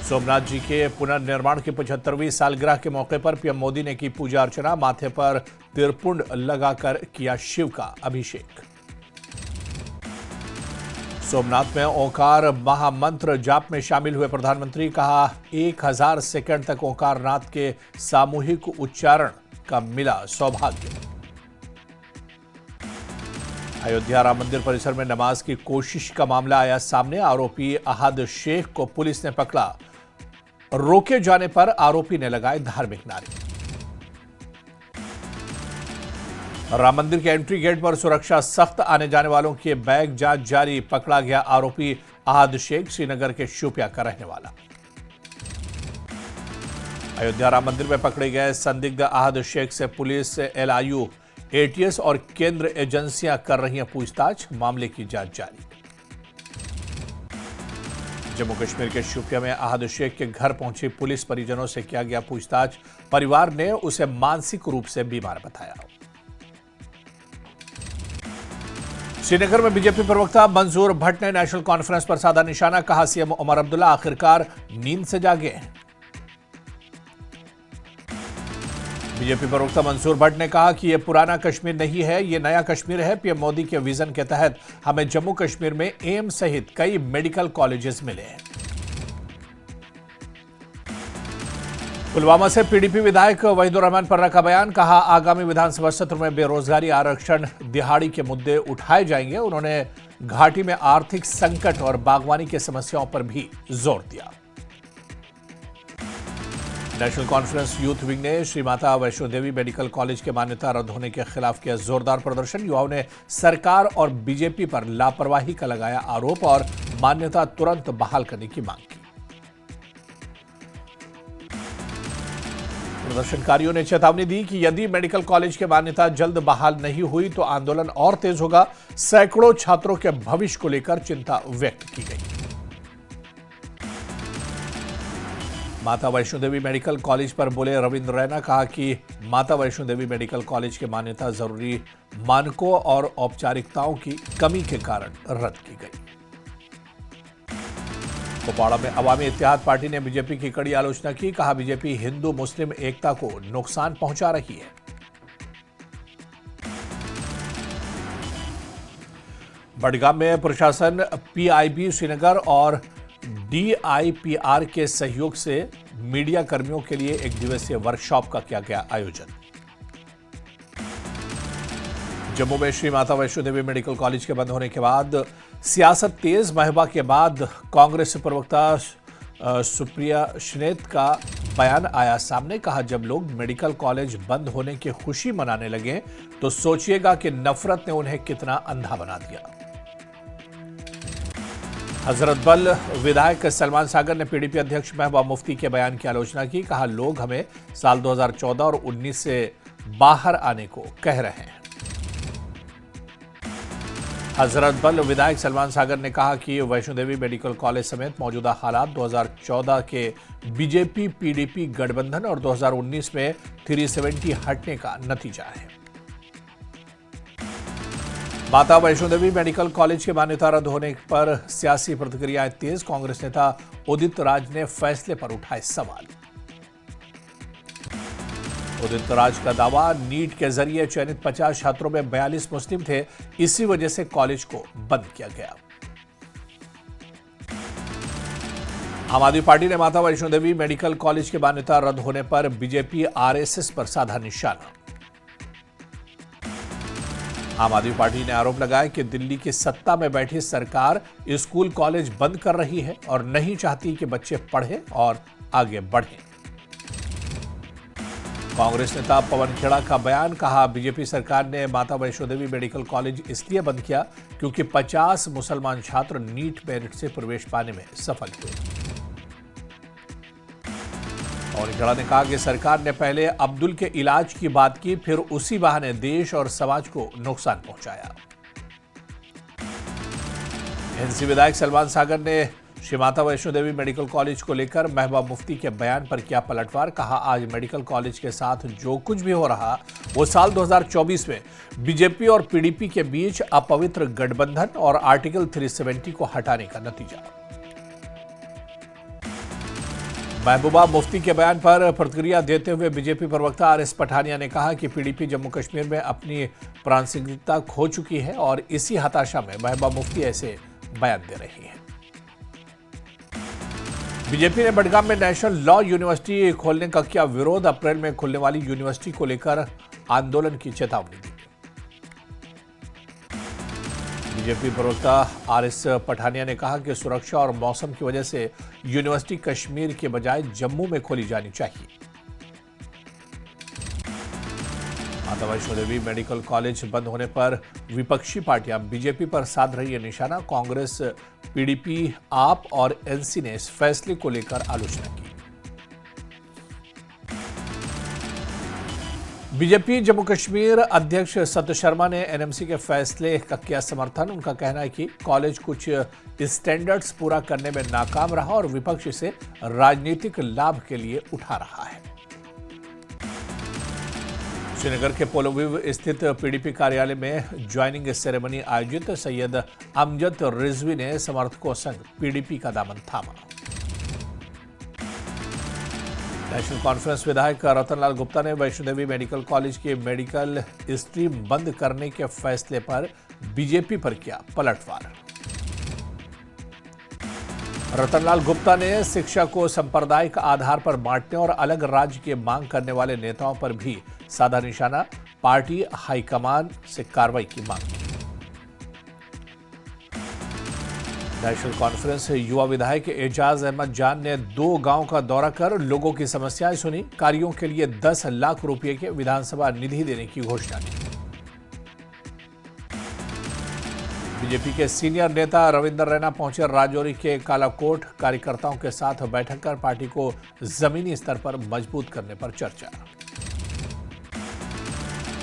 सोमनाथ जी के पुनर्निर्माण की 75वीं सालगिरह के मौके पर पीएम मोदी ने की पूजा अर्चना, माथे पर तिरपुंड लगाकर किया शिव का अभिषेक। सोमनाथ में ओंकार महामंत्र जाप में शामिल हुए प्रधानमंत्री, कहा 1000 सेकंड तक ओंकारनाथ के सामूहिक उच्चारण का मिला सौभाग्य। अयोध्या राम मंदिर परिसर में नमाज की कोशिश का मामला आया सामने, आरोपी अहद शेख को पुलिस ने पकड़ा। रोके जाने पर आरोपी ने लगाए धार्मिक नारे। राम मंदिर के एंट्री गेट पर सुरक्षा सख्त, आने जाने वालों के बैग जांच जारी, पकड़ा गया आरोपी अहद शेख, श्रीनगर के शोपिया का रहने वाला। अयोध्या राम मंदिर में पकड़े गए संदिग्ध अहद शेख से पुलिस, LIU, ATS और केंद्र एजेंसियां कर रही हैं पूछताछ, मामले की जांच जारी। जम्मू कश्मीर के शोपिया में अहद शेख के घर पहुंची पुलिस, परिजनों से किया गया पूछताछ, परिवार ने उसे मानसिक रूप से बीमार बताया। श्रीनगर में बीजेपी प्रवक्ता मंजूर भट्ट ने नेशनल कॉन्फ्रेंस पर साधा निशाना, कहा सीएम उमर अब्दुल्ला आखिरकार नींद से जागे हैं। बीजेपी प्रवक्ता मंसूर भट्ट ने कहा कि यह पुराना कश्मीर नहीं है, यह नया कश्मीर है। पीएम मोदी के विजन के तहत हमें जम्मू कश्मीर में एम्स सहित कई मेडिकल कॉलेजेस मिले हैं। पुलवामा से PDP विधायक वहीदुर रहमान पर्रा का बयान, कहा आगामी विधानसभा सत्र में बेरोजगारी, आरक्षण, दिहाड़ी के मुद्दे उठाए जाएंगे। उन्होंने घाटी में आर्थिक संकट और बागवानी की समस्याओं पर भी जोर दिया। नेशनल कॉन्फ्रेंस यूथ विंग ने श्री माता वैष्णो देवी मेडिकल कॉलेज के मान्यता रद्द होने के खिलाफ किया जोरदार प्रदर्शन। युवाओं ने सरकार और बीजेपी पर लापरवाही का लगाया आरोप और मान्यता तुरंत बहाल करने की मांग की। प्रदर्शनकारियों ने चेतावनी दी कि यदि मेडिकल कॉलेज की मान्यता जल्द बहाल नहीं हुई तो आंदोलन और तेज होगा। सैकड़ों छात्रों के भविष्य को लेकर चिंता व्यक्त की गई। माता वैष्णो देवी मेडिकल कॉलेज पर बोले रविंद्र रैना, कहा कि माता वैष्णो देवी मेडिकल कॉलेज की मान्यता जरूरी मानकों और औपचारिकताओं की कमी के कारण रद्द की गई। कुपवाड़ा में अवामी इत्तेहाद पार्टी ने बीजेपी की कड़ी आलोचना की, कहा बीजेपी हिंदू मुस्लिम एकता को नुकसान पहुंचा रही है। बडगाम में प्रशासन, PIB श्रीनगर और DIPR के सहयोग से मीडिया कर्मियों के लिए एक दिवसीय वर्कशॉप का किया गया आयोजन। जम्मू में श्री माता वैष्णो देवी मेडिकल कॉलेज के बंद होने के बाद सियासत तेज। महबा के बाद कांग्रेस प्रवक्ता सुप्रिया श्नेत का बयान आया सामने, कहा जब लोग मेडिकल कॉलेज बंद होने की खुशी मनाने लगे तो सोचिएगा कि नफरत ने उन्हें कितना अंधा बना दिया। हजरतबल विधायक सलमान सागर ने PDP अध्यक्ष महबूबा मुफ्ती के बयान की आलोचना की, कहा लोग हमें साल 2014 और 19 से बाहर आने को कह रहे हैं। हजरतबल विधायक सलमान सागर ने कहा कि वैष्णो देवी मेडिकल कॉलेज समेत मौजूदा हालात 2014 के बीजेपी PDP गठबंधन और 2019 में 370 हटने का नतीजा है। माता वैष्णो देवी मेडिकल कॉलेज की मान्यता रद्द होने पर सियासी प्रतिक्रियाएं तेज। कांग्रेस नेता उदित राज ने फैसले पर उठाए सवाल। उदित राज का दावा, नीट के जरिए चयनित 50 छात्रों में 42 मुस्लिम थे, इसी वजह से कॉलेज को बंद किया गया। आम आदमी पार्टी ने माता वैष्णो देवी मेडिकल कॉलेज की मान्यता रद्द होने पर बीजेपी RSS पर साधा निशाना। आम आदमी पार्टी ने आरोप लगाया कि दिल्ली की सत्ता में बैठी सरकार स्कूल कॉलेज बंद कर रही है और नहीं चाहती कि बच्चे पढ़ें और आगे बढ़ें। कांग्रेस नेता पवन खेड़ा का बयान, कहा बीजेपी सरकार ने माता वैष्णो देवी मेडिकल कॉलेज इसलिए बंद किया क्योंकि 50 मुसलमान छात्र नीट मेरिट से प्रवेश पाने में सफल हुए। पवन खेड़ा ने कहा कि सरकार ने पहले अब्दुल के इलाज की बात की, फिर उसी बहाने देश और समाज को नुकसान पहुंचाया। NC विधायक सलमान सागर ने श्री माता वैष्णो देवी मेडिकल कॉलेज को लेकर महबूबा मुफ्ती के बयान पर किया पलटवार, कहा आज मेडिकल कॉलेज के साथ जो कुछ भी हो रहा वो साल 2024 में बीजेपी और PDP के बीच अपवित्र गठबंधन और आर्टिकल 370 को हटाने का नतीजा। महबूबा मुफ्ती के बयान पर प्रतिक्रिया देते हुए बीजेपी प्रवक्ता आरएस पठानिया ने कहा कि पीडीपी जम्मू कश्मीर में अपनी प्रासंगिकता खो चुकी है और इसी हताशा में महबूबा मुफ्ती ऐसे बयान दे रही है। बीजेपी ने बडगाम में नेशनल लॉ यूनिवर्सिटी खोलने का किया विरोध। अप्रैल में खुलने वाली यूनिवर्सिटी को लेकर आंदोलन की चेतावनी दी। बीजेपी प्रवक्ता आरएस पठानिया ने कहा कि सुरक्षा और मौसम की वजह से यूनिवर्सिटी कश्मीर के बजाय जम्मू में खोली जानी चाहिए। माता वैष्णो देवी मेडिकल कॉलेज बंद होने पर विपक्षी पार्टियां बीजेपी पर साध रही है निशाना। कांग्रेस, पीडीपी, आप और एनसी ने इस फैसले को लेकर आलोचना की। बीजेपी जम्मू कश्मीर अध्यक्ष सत्य शर्मा ने एनएमसी के फैसले का किया समर्थन। उनका कहना है कि कॉलेज कुछ स्टैंडर्ड्स पूरा करने में नाकाम रहा और विपक्ष इसे राजनीतिक लाभ के लिए उठा रहा है। श्रीनगर के पोलोविव स्थित पीडीपी कार्यालय में ज्वाइनिंग सेरेमनी आयोजित। सैयद अमजद रिजवी ने समर्थकों संग पीडीपी का दामन थामा। नेशनल कॉन्फ्रेंस विधायक रतनलाल गुप्ता ने वैष्णो देवी मेडिकल कॉलेज के मेडिकल स्ट्रीम बंद करने के फैसले पर बीजेपी पर किया पलटवार। रतनलाल गुप्ता ने शिक्षा को सांप्रदायिक आधार पर बांटने और अलग राज्य की मांग करने वाले नेताओं पर भी साधा निशाना। पार्टी हाईकमान से कार्रवाई की मांग की। नेशनल कॉन्फ्रेंस युवा विधायक एजाज अहमद जान ने 2 गांव का दौरा कर लोगों की समस्याएं सुनी। कार्यों के लिए 10 लाख रुपए के विधानसभा निधि देने की घोषणा की। बीजेपी के सीनियर नेता रविंदर रैना पहुंचे राजौरी के कालाकोट। कार्यकर्ताओं के साथ बैठक कर पार्टी को जमीनी स्तर पर मजबूत करने पर चर्चा।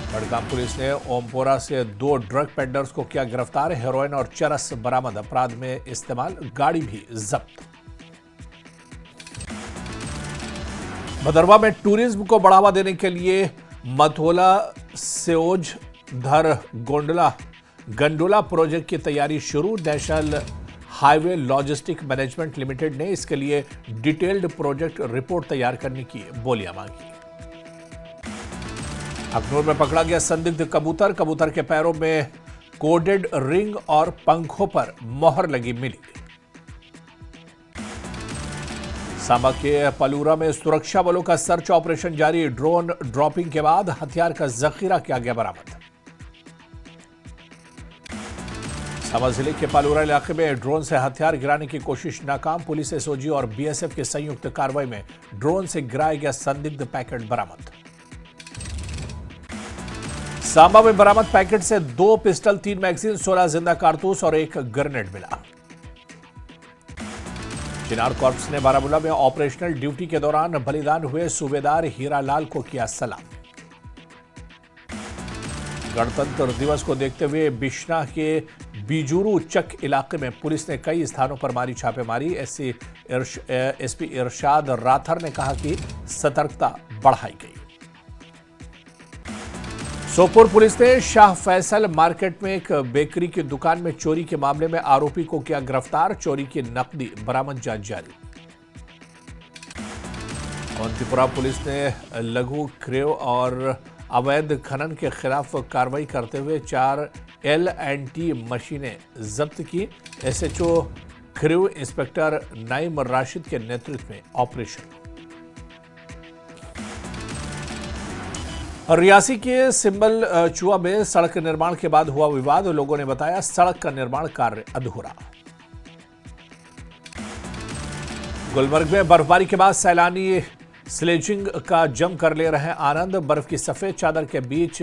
बडगाम पुलिस ने ओमपोरा से 2 ड्रग पेडलर्स को किया गिरफ्तार। हेरोइन और चरस बरामद। अपराध में इस्तेमाल गाड़ी भी जब्त। भदरवा में टूरिज्म को बढ़ावा देने के लिए मथोला सेओज धर गंडोला प्रोजेक्ट की तैयारी शुरू। National highway logistic management limited ने इसके लिए डिटेल्ड प्रोजेक्ट रिपोर्ट तैयार करने की बोलियां मांगी। अखनूर में पकड़ा गया संदिग्ध कबूतर। कबूतर के पैरों में कोडेड रिंग और पंखों पर मोहर लगी मिली। सांबा के पलूरा में सुरक्षा बलों का सर्च ऑपरेशन जारी। ड्रोन ड्रॉपिंग के बाद हथियार का जखीरा किया गया बरामद। सांबा जिले के पलूरा इलाके में ड्रोन से हथियार गिराने की कोशिश नाकाम। पुलिस, एसओजी और बीएसएफ की संयुक्त कार्रवाई में ड्रोन से गिराया गया संदिग्ध पैकेट बरामद। सांबा में बरामद पैकेट से 2 पिस्टल, 3 मैगजीन, 16 जिंदा कारतूस और 1 ग्रेनेड मिला। चिनार कॉर्प्स ने बारामूला में ऑपरेशनल ड्यूटी के दौरान बलिदान हुए सूबेदार हीरालाल को किया सलाम। गणतंत्र दिवस को देखते हुए बिश्ना के बीजुरू चक इलाके में पुलिस ने कई स्थानों पर मारी छापेमारी। एसपी इरशाद राथर ने कहा कि सतर्कता बढ़ाई गई। सोपोर पुलिस ने शाह फैसल मार्केट में एक बेकरी की दुकान में चोरी के मामले में आरोपी को किया गिरफ्तार। चोरी की नकदी बरामद, जांच जारी। अवंतीपुरा पुलिस ने लघु क्रेव और अवैध खनन के खिलाफ कार्रवाई करते हुए 4 L&T मशीनें जब्त की। एसएचओ क्रेव इंस्पेक्टर नाइम राशिद के नेतृत्व में ऑपरेशन। रियासी के सिंबल चुआ में सड़क निर्माण के बाद हुआ विवाद। लोगों ने बताया सड़क का निर्माण कार्य अधूरा। गुलमर्ग में बर्फबारी के बाद सैलानी स्लेजिंग का जम कर ले रहे आनंद। बर्फ की सफेद चादर के बीच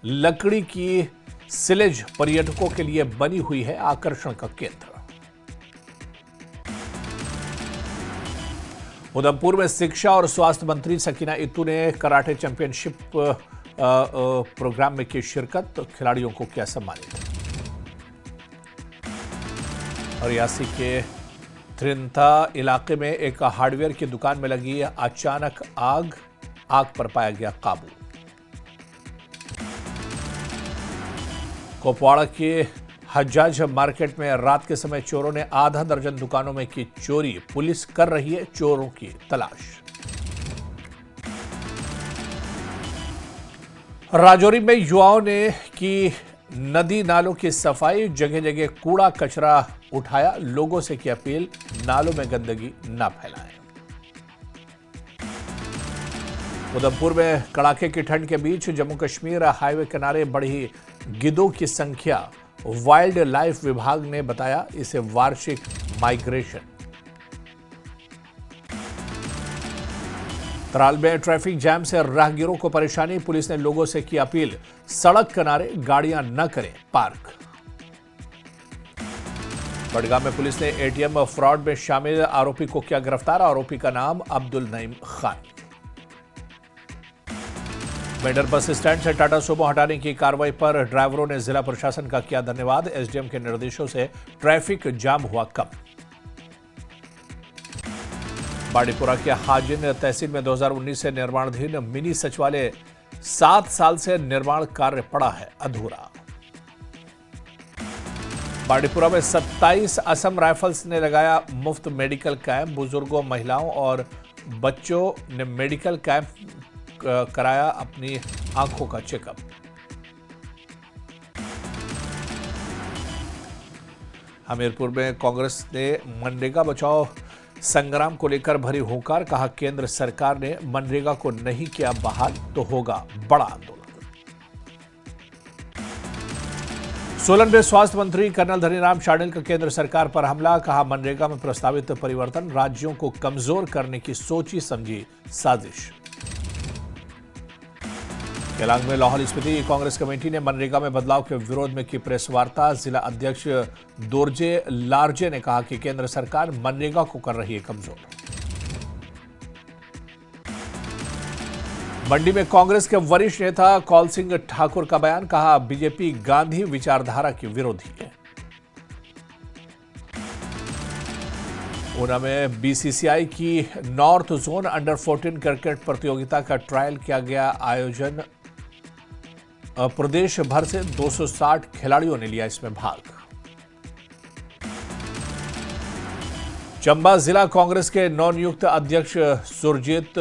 लकड़ी की स्लेज पर्यटकों के लिए बनी हुई है आकर्षण का केंद्र। उधमपुर में शिक्षा और स्वास्थ्य मंत्री सकीना इत्तू ने कराटे चैंपियनशिप प्रोग्राम में की शिरकत। खिलाड़ियों को किया सम्मानित। रियासी के त्रिंता इलाके में एक हार्डवेयर की दुकान में लगी अचानक आग पर पाया गया काबू। कुपवाड़ा के हज्जाज मार्केट में रात के समय चोरों ने आधा दर्जन दुकानों में की चोरी, पुलिस कर रही है चोरों की तलाश। राजौरी में युवाओं ने की नदी नालों की सफाई, जगह जगह कूड़ा कचरा उठाया, लोगों से की अपील नालों में गंदगी न फैलाएं। उधमपुर में कड़ाके की ठंड के बीच जम्मू कश्मीर हाईवे किनारे बढ़ी गिद्धों की संख्या, वाइल्ड लाइफ विभाग ने बताया इसे वार्षिक माइग्रेशन। त्राल में ट्रैफिक जैम से राहगीरों को परेशानी, पुलिस ने लोगों से की अपील सड़क किनारे गाड़ियां न करें पार्क। बड़गांव में पुलिस ने एटीएम फ्रॉड में शामिल आरोपी को किया गिरफ्तार, आरोपी का नाम अब्दुल नईम खान। मेडर बस स्टैंड से टाटा सुमो हटाने की कार्रवाई पर ड्राइवरों ने जिला प्रशासन का किया धन्यवाद, एसडीएम के निर्देशों से ट्रैफिक जाम हुआ कम। बाड़ीपुरा के हाजिन तहसील में 2019 से निर्माणाधीन मिनी सचिवालय 7 साल से निर्माण कार्य पड़ा है अधूरा। बाड़ीपुरा में 27 असम राइफल्स ने लगाया मुफ्त मेडिकल कैंप, बुजुर्गों, महिलाओं और बच्चों ने मेडिकल कैंप कराया अपनी आंखों का चेकअप। हमीरपुर में कांग्रेस ने मनरेगा बचाओ संग्राम को लेकर भरी हुंकार, कहा केंद्र सरकार ने मनरेगा को नहीं किया बहाल तो होगा बड़ा आंदोलन। सोलन में स्वास्थ्य मंत्री कर्नल धनीराम शार्डिल का केंद्र सरकार पर हमला, कहा मनरेगा में प्रस्तावित परिवर्तन राज्यों को कमजोर करने की सोची समझी साजिश। केलांग में लाहौल स्पीति कांग्रेस कमेटी ने मनरेगा में बदलाव के विरोध में की प्रेस वार्ता, जिला अध्यक्ष दोरजे लारजे ने कहा कि केंद्र सरकार मनरेगा को कर रही है कमजोर। मंडी में कांग्रेस के वरिष्ठ नेता कौल सिंह ठाकुर का बयान, कहा बीजेपी गांधी विचारधारा की विरोधी है। ऊना में बीसीसीआई की नॉर्थ जोन अंडर 14 क्रिकेट प्रतियोगिता का ट्रायल किया गया आयोजन, प्रदेश भर से 260 खिलाड़ियों ने लिया इसमें भाग। चंबा जिला कांग्रेस के नवनियुक्त अध्यक्ष सुरजीत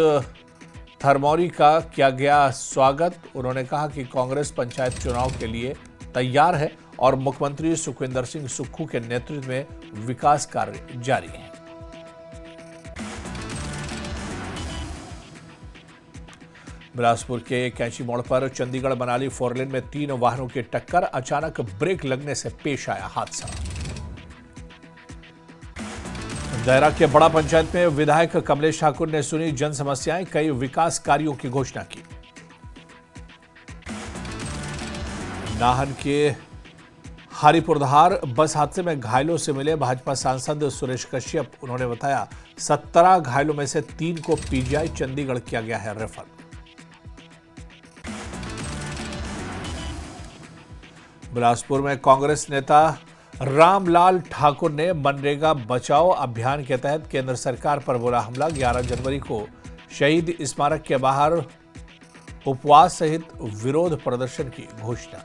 थरमौरी का किया गया स्वागत, उन्होंने कहा कि कांग्रेस पंचायत चुनाव के लिए तैयार है और मुख्यमंत्री सुखविंदर सिंह सुक्खू के नेतृत्व में विकास कार्य जारी है। बिलासपुर के कैंची मोड़ पर चंडीगढ़ मनाली फोरलेन में 3 वाहनों की टक्कर, अचानक ब्रेक लगने से पेश आया हादसा। देहरा के बड़ा पंचायत में विधायक कमलेश ठाकुर ने सुनी जन समस्याएं, कई विकास कार्यों की घोषणा की। नाहन के हरिपुरधार बस हादसे में घायलों से मिले भाजपा सांसद सुरेश कश्यप, उन्होंने बताया 17 घायलों में से 3 को पीजीआई चंडीगढ़ किया गया है रेफर। बिलासपुर में कांग्रेस नेता रामलाल ठाकुर ने मनरेगा बचाओ अभियान के तहत केंद्र सरकार पर बोला हमला, 11 जनवरी को शहीद स्मारक के बाहर उपवास सहित विरोध प्रदर्शन की घोषणा।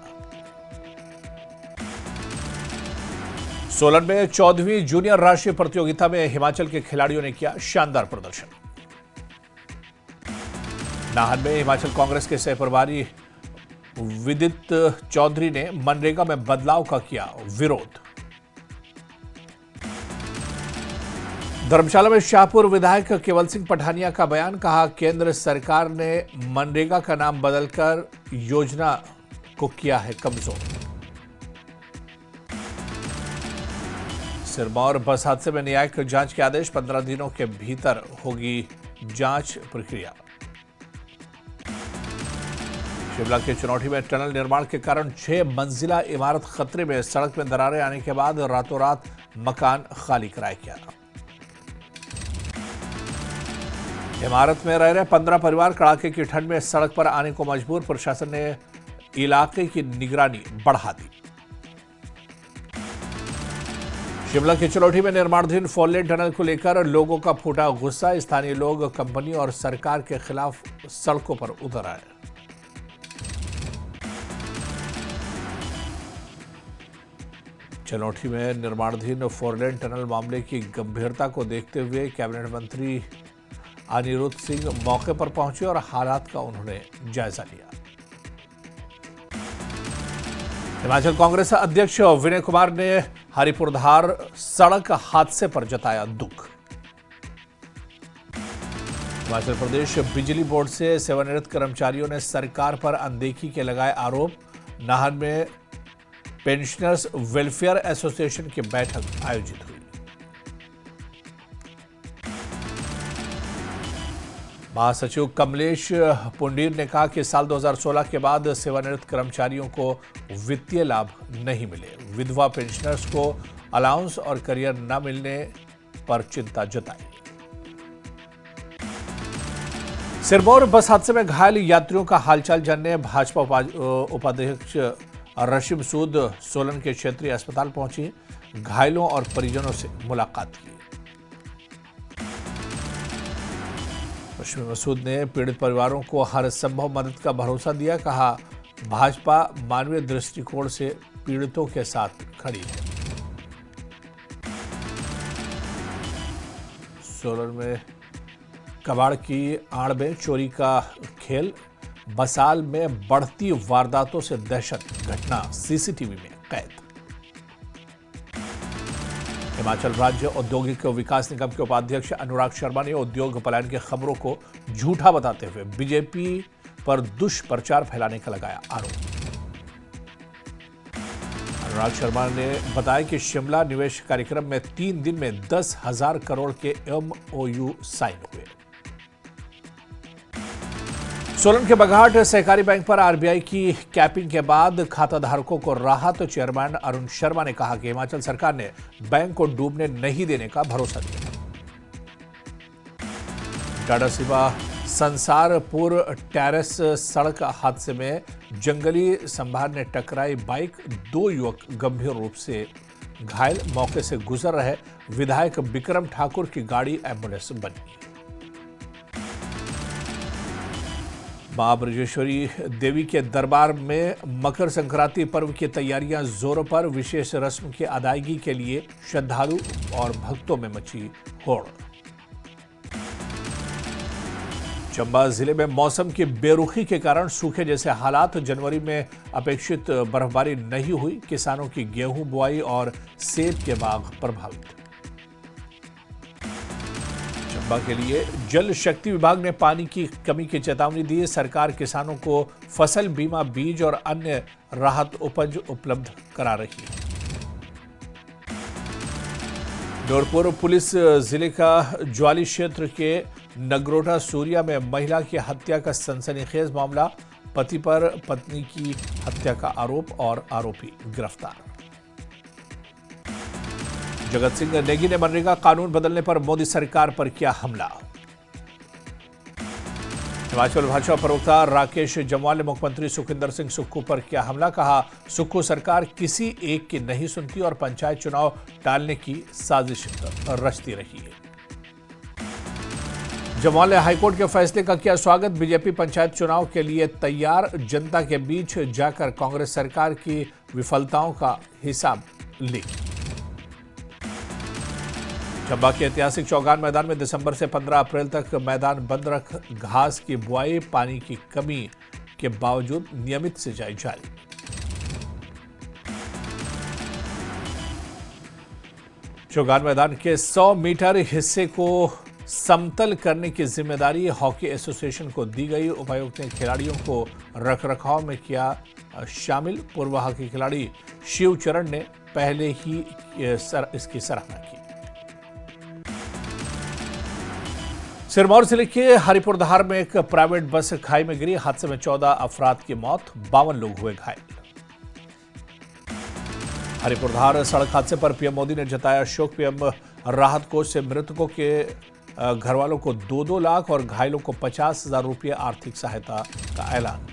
सोलन में 14वीं जूनियर राष्ट्रीय प्रतियोगिता में हिमाचल के खिलाड़ियों ने किया शानदार प्रदर्शन। नाहन में हिमाचल कांग्रेस के सह प्रभारी विदित चौधरी ने मनरेगा में बदलाव का किया विरोध। धर्मशाला में शाहपुर विधायक केवल सिंह पठानिया का बयान, कहा केंद्र सरकार ने मनरेगा का नाम बदलकर योजना को किया है कमजोर। सिरमौर बस हादसे में न्यायिक जांच के आदेश, 15 दिनों के भीतर होगी जांच प्रक्रिया। शिमला के चुनौटी में टनल निर्माण के कारण 6 मंजिला इमारत खतरे में, सड़क में दरारें आने के बाद रातों रात मकान खाली कराया गया। इमारत में रह रहे 15 परिवार कड़ाके की ठंड में सड़क पर आने को मजबूर, प्रशासन ने इलाके की निगरानी बढ़ा दी। शिमला की चुनौटी में निर्माणाधीन फोरलेन टनल को लेकर लोगों का फूटा गुस्सा, स्थानीय लोग कंपनी और सरकार के खिलाफ सड़कों पर उतर आए। चनौठी में निर्माणाधीन फोरलेन टनल मामले की गंभीरता को देखते हुए कैबिनेट मंत्री अनिरुद्ध सिंह मौके पर पहुंचे और हालात का उन्होंने जायजा लिया। हिमाचल कांग्रेस अध्यक्ष विनय कुमार ने हरिपुरधार सड़क हादसे पर जताया दुख। हिमाचल प्रदेश बिजली बोर्ड से सेवानिवृत्त कर्मचारियों ने सरकार पर अनदेखी के लगाए आरोप। नाहन में पेंशनर्स वेलफेयर एसोसिएशन की बैठक आयोजित हुई। महासचिव कमलेश पुंडीर ने कहा कि साल 2016 के बाद सेवानिवृत्त कर्मचारियों को वित्तीय लाभ नहीं मिले। विधवा पेंशनर्स को अलाउंस और करियर न मिलने पर चिंता जताई। सिरमौर बस हादसे में घायल यात्रियों का हालचाल जानने भाजपा उपाध्यक्ष रशीम सूद सोलन के क्षेत्रीय अस्पताल पहुंची। घायलों और परिजनों से मुलाकात की। रशीम मसूद ने पीड़ित परिवारों को हर संभव मदद का भरोसा दिया। कहा, भाजपा मानवीय दृष्टिकोण से पीड़ितों के साथ खड़ी है। सोलन में कबाड़ की आड़ में चोरी का खेल। बसाल में बढ़ती वारदातों से दहशत, घटना सीसीटीवी में कैद। हिमाचल राज्य औद्योगिक विकास निगम के उपाध्यक्ष अनुराग शर्मा ने उद्योग पलायन की खबरों को झूठा बताते हुए बीजेपी पर दुष्प्रचार फैलाने का लगाया आरोप। अनुराग शर्मा ने बताया कि शिमला निवेश कार्यक्रम में 3 दिन में 10,000 करोड़ के MOU साइन हुए। सोलन के बघाट सहकारी बैंक पर आरबीआई की कैपिंग के बाद खाताधारकों को राहत। चेयरमैन अरुण शर्मा ने कहा कि हिमाचल सरकार ने बैंक को डूबने नहीं देने का भरोसा दिया। डाडासीबा संसारपुर टेरेस सड़क हादसे में जंगली संभार ने टकराई बाइक। 2 युवक गंभीर रूप से घायल, मौके से गुजर रहे विधायक विक्रम ठाकुर की गाड़ी एम्बुलेंस बनी। मां ब्रजेश्वरी देवी के दरबार में मकर संक्रांति पर्व की तैयारियां जोरों पर। विशेष रस्म की अदायगी के लिए श्रद्धालु और भक्तों में मची होड़। चंबा जिले में मौसम की बेरुखी के कारण सूखे जैसे हालात। जनवरी में अपेक्षित बर्फबारी नहीं हुई। किसानों की गेहूं बुआई और सेब के बाग प्रभावित। चंबा के लिए जल शक्ति विभाग ने पानी की कमी की चेतावनी दी। सरकार किसानों को फसल बीमा, बीज और अन्य राहत उपज उपलब्ध करा रही है। नूरपुर पुलिस जिले का ज्वाली क्षेत्र के नगरोटा सूरिया में महिला की हत्या का सनसनीखेज मामला। पति पर पत्नी की हत्या का आरोप और आरोपी गिरफ्तार। जगत सिंह नेगी ने मनरेगा कानून बदलने पर मोदी सरकार पर किया हमला। हिमाचल भाजपा प्रवक्ता राकेश जम्वाल ने मुख्यमंत्री सुखविंदर सिंह सुक्खू पर किया हमला। कहा, सुक्खू सरकार किसी एक की नहीं सुनती और पंचायत चुनाव टालने की साजिश रचती रही है। जम्वाल ने हाईकोर्ट के फैसले का किया स्वागत। बीजेपी पंचायत चुनाव के लिए तैयार। जनता के बीच जाकर कांग्रेस सरकार की विफलताओं का हिसाब लेगी। चंबा के ऐतिहासिक चौगान मैदान में दिसंबर से 15 अप्रैल तक मैदान बंद रख घास की बुआई। पानी की कमी के बावजूद नियमित सिंचाई जारी। चौगान मैदान के 100 मीटर हिस्से को समतल करने की जिम्मेदारी हॉकी एसोसिएशन को दी गई। उपायुक्त ने खिलाड़ियों को रखरखाव में किया शामिल। पूर्व हॉकी खिलाड़ी शिवचरण ने पहले ही इसकी सराहना की। सिरमौर जिले के हरिपुरधार में एक प्राइवेट बस खाई में गिरी। हादसे में 14 अफराद की मौत, 52 लोग हुए घायल। हरिपुरधार सड़क हादसे पर पीएम मोदी ने जताया शोक। पीएम राहत कोष से मृतकों के घर वालों को 2-2 लाख और घायलों को 50,000 रुपये आर्थिक सहायता का ऐलान।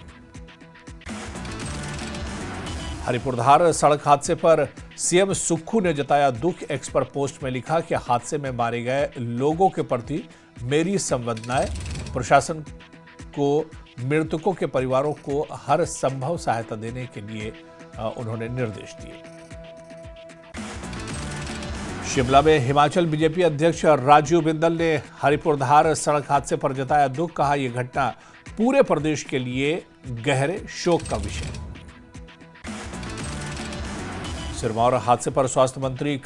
हरिपुरधार सड़क हादसे पर सीएम सुक्खू ने जताया दुख। एक्स पर पोस्ट में लिखा कि हादसे में मारे गए लोगों के प्रति मेरी संवेदनाएं। प्रशासन को मृतकों के परिवारों को हर संभव सहायता देने के लिए उन्होंने निर्देश दिए। शिमला में हिमाचल बीजेपी अध्यक्ष राजीव बिंदल ने हरिपुरधार सड़क हादसे पर जताया दुख। कहा यह घटना पूरे प्रदेश के लिए गहरे शोक का विषय। सिरमौर हादसे पर स्वास्थ्य मंत्री